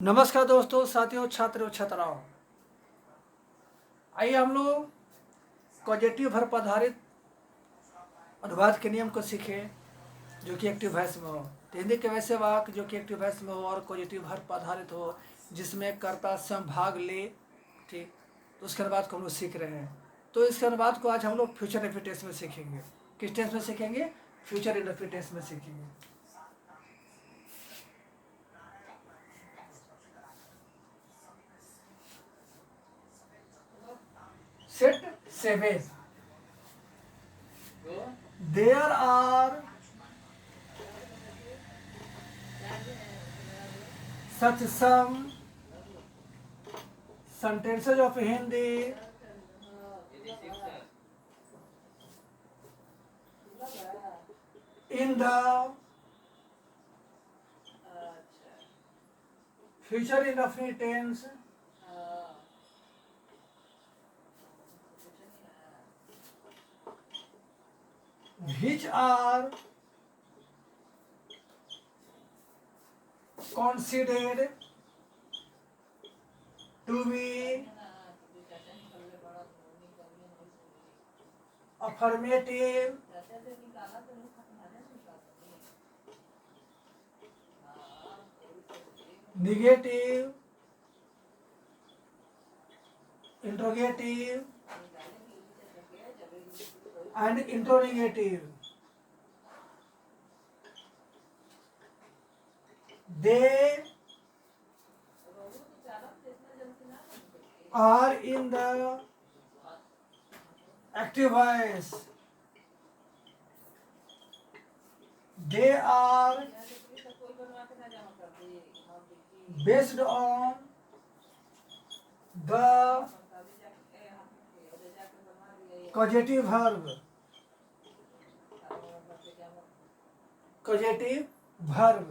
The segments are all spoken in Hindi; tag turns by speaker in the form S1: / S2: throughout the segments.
S1: नमस्कार दोस्तों, साथियों, छात्र और छात्राओं। आइए हम लोग पॉजिटिव वर्ब आधारित अनुवाद के नियम को सीखें जो कि एक्टिव वॉइस में हो। तो हिंदी के वैसे वाक्य जो कि एक्टिव वॉइस में हो और पॉजिटिव वर्ब आधारित हो, जिसमें कर्ता स्वयं भाग ले। ठीक, तो उसके अनुवाद को हम लोग सीख रहे हैं। तो इसके अनुवाद को आज हम लोग फ्यूचर इंडेफिनिट टेंस में सीखेंगे। किस टेंस में सीखेंगे? फ्यूचर इंडेफिनिट टेंस में सीखेंगे। Set 7 there are such some sentences of Hindi in the future indefinite tense which are considered to be affirmative, negative, interrogative, and interrogative. They are in the active voice. They are based on the causative verb. Causative verb.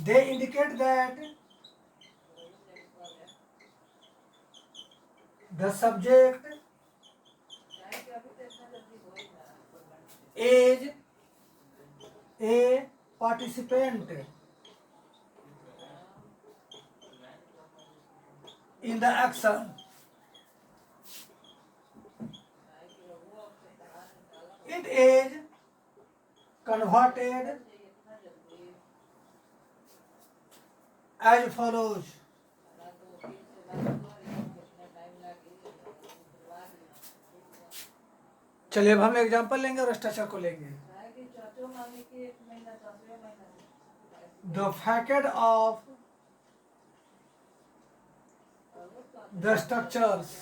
S1: They indicate that the subject is a participant in the action. It is converted as follows. चलिए अब हम एग्जाम्पल लेंगे और स्ट्रक्चर को लेंगे। The fact of the structures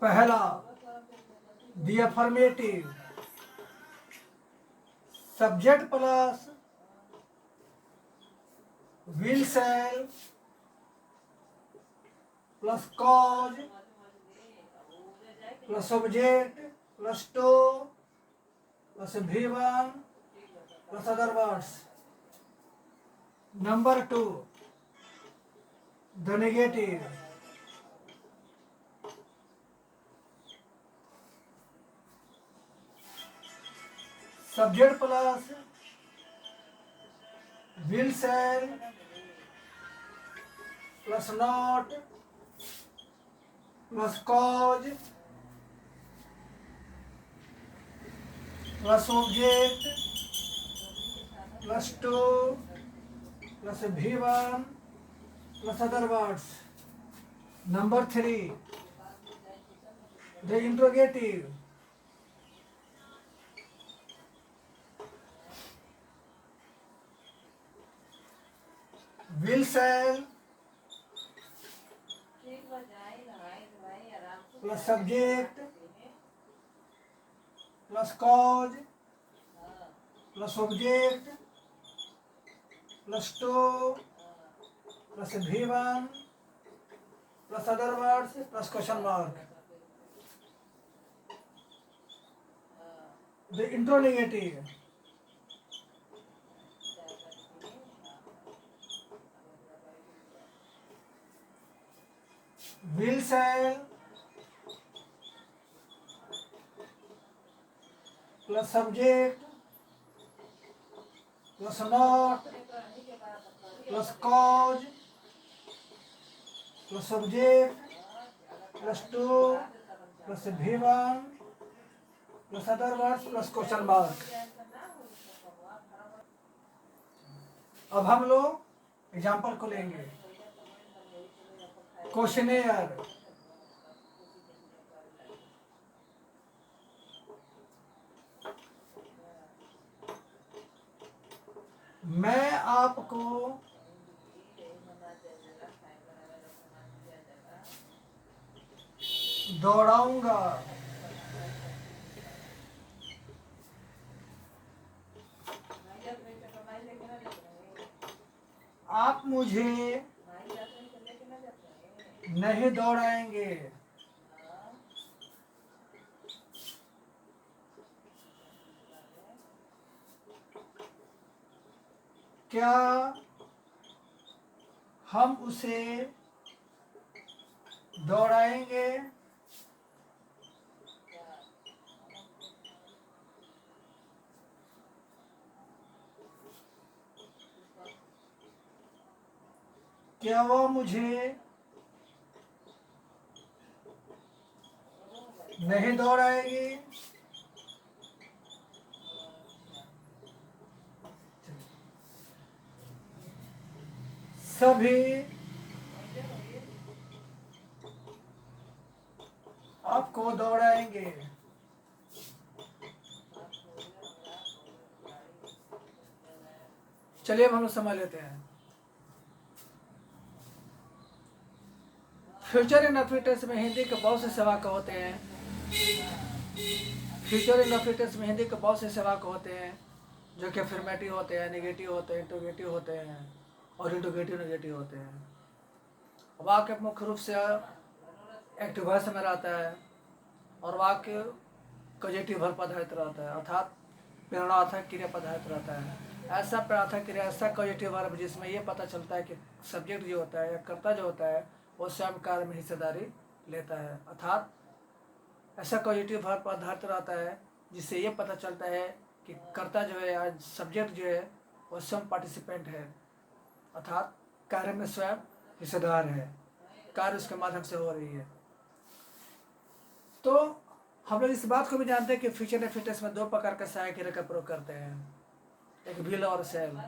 S1: पहला, the affirmative subject plus will shall plus cause plus object plus to plus v1 plus other words. Number 2, the negative subject plus will shall plus not plus cause plus object plus to plus v1 plus other words. Number 3, the interrogative will shall plus subject plus cause plus object plus to plus v1 plus other words plus question mark. The interrogative will shall plus subject plus not plus cause plus subject plus to plus V1 plus other words plus question mark। अब हम लोग एग्जाम्पल को लेंगे। क्वेश्चनेयर, मैं आपको दौड़ाऊंगा। आप मुझे नहीं दौड़ाएंगे। क्या हम उसे दौड़ाएंगे? क्या वो मुझे नहीं दौड़ाएगी? सभी आपको दौड़ाएंगे। चलिए अब हम लोग समझ लेते हैं। फ्यूचर इंडेफिनिट में हिंदी के बहुत से सेवाक होते हैं। फ्यूचर इंडेफिनिट में हिंदी के बहुत से सेवाक होते हैं जो कि अफर्मेटिव होते हैं, नेगेटिव होते हैं, इंट्रोगेटिव होते हैं और इंट्रोगेटिव नेगेटिव होते हैं। वाक्य मुख्य रूप से एक्टिव वॉइस में रहता है और वाक्य कॉजेटिव वर्ब आधारित रहता है, अर्थात प्रेरणार्थक क्रिया आधारित रहता है। ऐसा प्रेरणार्थक क्रिया, ऐसा कॉजेटिव वर्ब जिसमें ये पता चलता है कि सब्जेक्ट जो होता है या कर्ता जो होता है वो स्वयं कार्य में हिस्सेदारी लेता है, अर्थात ऐसा कॉजेटिव वर्ब आधारित रहता है जिससे ये पता चलता है कि कर्ता जो है या सब्जेक्ट जो है वो स्वयं पार्टिसिपेंट है, अर्थात कार्य में स्वयं हिस्सेदार है, कार्य उसके माध्यम से हो रही है। तो हम लोग इस बात को भी जानते हैं कि फ्यूचर इंडेफिनिट में दो प्रकार का सहायक क्रिया का प्रयोग करते हैं, एक विल और शैल।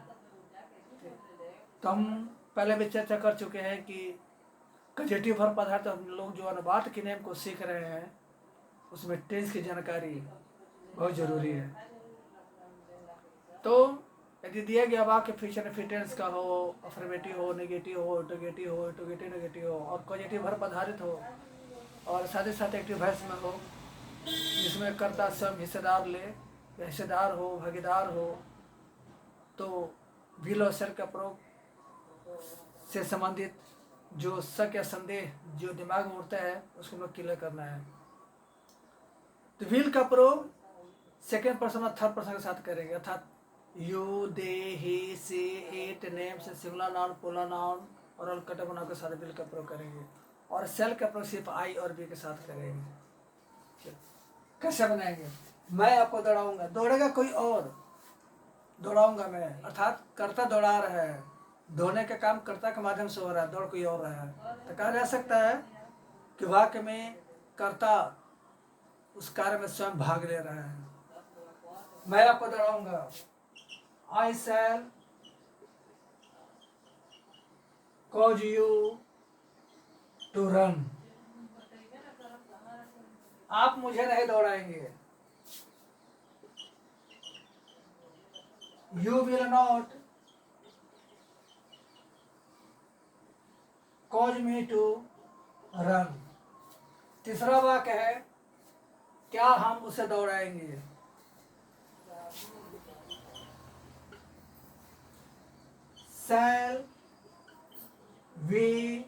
S1: तो हम पहले भी चर्चा कर चुके हैं कि कॉजेटिव वर्ब आधारित हम लोग जो अनुवाद के नियम को सीख रहे हैं उसमें टेंस की जानकारी बहुत जरूरी है। तो यदि दिया गया वाक्य फ्यूचर इंडेफिनिट का हो, अफर्मेटिव हो, नेगेटिव हो, इंट्रोगेटिव हो, इंट्रोगेटिव नेगेटिव हो और कॉजेटिव वर्ब आधारित हो और साथ ही साथ एक्टिव वॉइस में हो जिसमें कर्ता स्वयं हिस्सेदार ले या हिस्सेदार हो, भागीदार हो, तो विल और शैल का प्रयोग से संबंधित जो शक या संदेह जो दिमाग में उठता है उसको हमें क्लियर करना है। तो विल का प्रयोग सेकेंड पर्सन और थर्ड पर्सन के साथ करेंगे, अर्थात you, they, he, she, it, name से सिंगुलर नाउन, प्लूरल नाउन और अलकट नाउन के साथ विल का प्रयोग करेंगे और शैल का प्रयोग सिर्फ आई और बी के साथ करेंगे। कैसे बनाएंगे? मैं आपको दौड़ाऊंगा, दौड़ेगा कोई और, दौड़ाऊंगा मैं, अर्थात कर्ता दौड़ा रहा है, दौड़ने का काम कर्ता के माध्यम से हो रहा है, दौड़ कोई और रहा है। तो कहा जा सकता है कि वाक्य में कर्ता उस कार्य में स्वयं भाग ले रहा है। मैं आपको दौड़ाऊंगा, I shall cause you to run. आप मुझे नहीं दौड़ाएंगे। You will not cause me to run. तीसरा वाक्य है क्या हम उसे दौड़ाएंगे। Shall we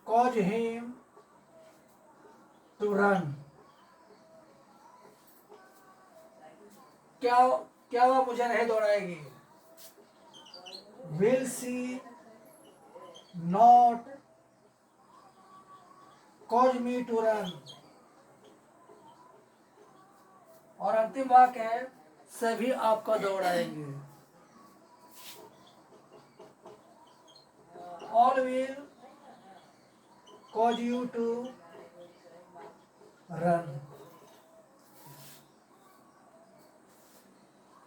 S1: cause him to run. क्या वह मुझे नहीं दौड़ाएगी। Will she not cause me to run. और अंतिम वाक्य है सभी आपको दौड़ाएंगे। All will cause you to run.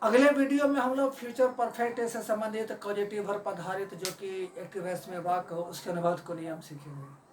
S1: अगले वीडियो में हम लोग फ्यूचर परफेक्ट से संबंधित कॉजेटिव वर्ब आधारित जो कि एक्टिव वॉइस में वाक्य हो उसके अनुवाद को नियम सीखेंगे।